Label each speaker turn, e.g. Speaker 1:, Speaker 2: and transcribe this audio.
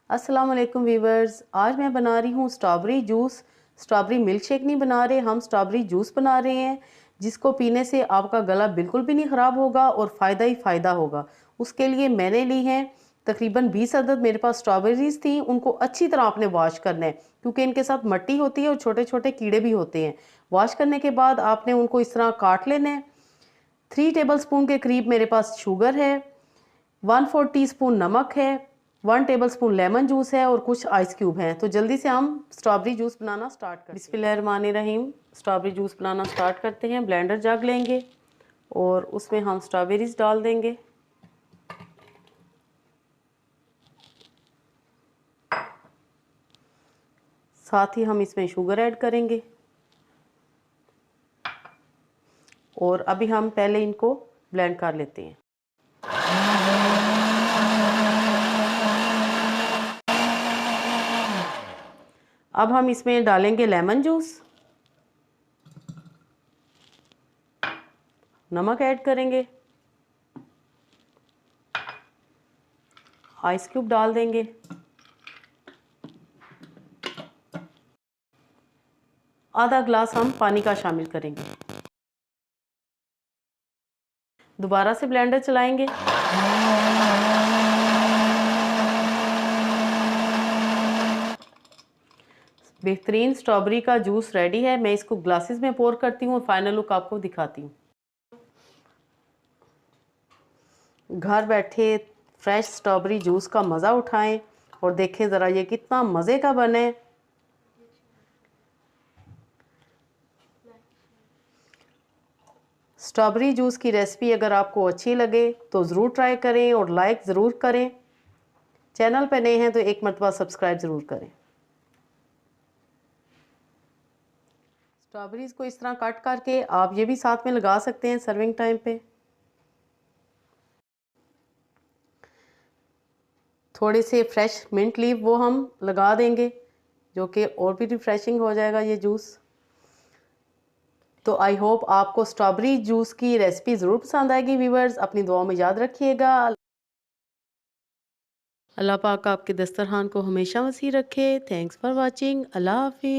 Speaker 1: अस्सलाम वालेकुम वीवर्स, आज मैं बना रही हूँ strawberry juice. Strawberry milk shake नहीं बना रहे, हम स्ट्रॉबेरी जूस बना रहे हैं, जिसको पीने से आपका गला बिल्कुल भी नहीं ख़राब होगा और फ़ायदा ही फ़ायदा होगा। उसके लिए मैंने ली हैं तकरीबन 20 अदद मेरे पास स्ट्रॉबेरीज़ थी। उनको अच्छी तरह आपने वॉश करना है, क्योंकि इनके साथ मट्टी होती है और छोटे छोटे कीड़े भी होते हैं। वॉश करने के बाद आपने उनको इस तरह काट लेना है। 3 टेबल स्पून के करीब मेरे पास शुगर है, 1/4 टीस्पून नमक है, 1 टेबलस्पून लेमन जूस है और कुछ आइस क्यूब हैं। तो जल्दी से हम स्ट्रॉबेरी जूस बनाना स्टार्ट करते हैं। बिस्मिल्लाहिर्रहमानिर्रहीम। स्ट्रॉबेरी जूस बनाना स्टार्ट करते हैं। ब्लेंडर जग लेंगे और उसमें हम स्ट्रॉबेरीज डाल देंगे। साथ ही हम इसमें शुगर ऐड करेंगे और अभी हम पहले इनको ब्लेंड कर लेते हैं। अब हम इसमें डालेंगे लेमन जूस, नमक ऐड करेंगे, आइस क्यूब डाल देंगे, आधा ग्लास हम पानी का शामिल करेंगे। दोबारा से ब्लेंडर चलाएंगे। बेहतरीन स्ट्रॉबेरी का जूस रेडी है। मैं इसको ग्लासेस में पोर करती हूँ और फाइनल लुक आपको दिखाती हूँ। घर बैठे फ्रेश स्ट्रॉबेरी जूस का मज़ा उठाएं और देखें ज़रा ये कितना मज़े का बने। स्ट्रॉबेरी जूस की रेसिपी अगर आपको अच्छी लगे तो ज़रूर ट्राई करें और लाइक ज़रूर करें। चैनल पर नए हैं तो एक मरतबा सब्सक्राइब ज़रूर करें। स्ट्रॉबेरीज़ को इस तरह कट करके आप ये भी साथ में लगा सकते हैं सर्विंग टाइम पे। थोड़े से फ्रेश मिंट लीव वो हम लगा देंगे, जो कि और भी रिफ्रेशिंग हो जाएगा ये जूस। तो आई होप आपको स्ट्रॉबेरी जूस की रेसिपी ज़रूर पसंद आएगी व्यूअर्स। अपनी दुआओं में याद रखिएगा। अल्लाह पाक आपके दस्तरखान को हमेशा वसी रखे। Thanks for watching. अल्लाह हाफिज़।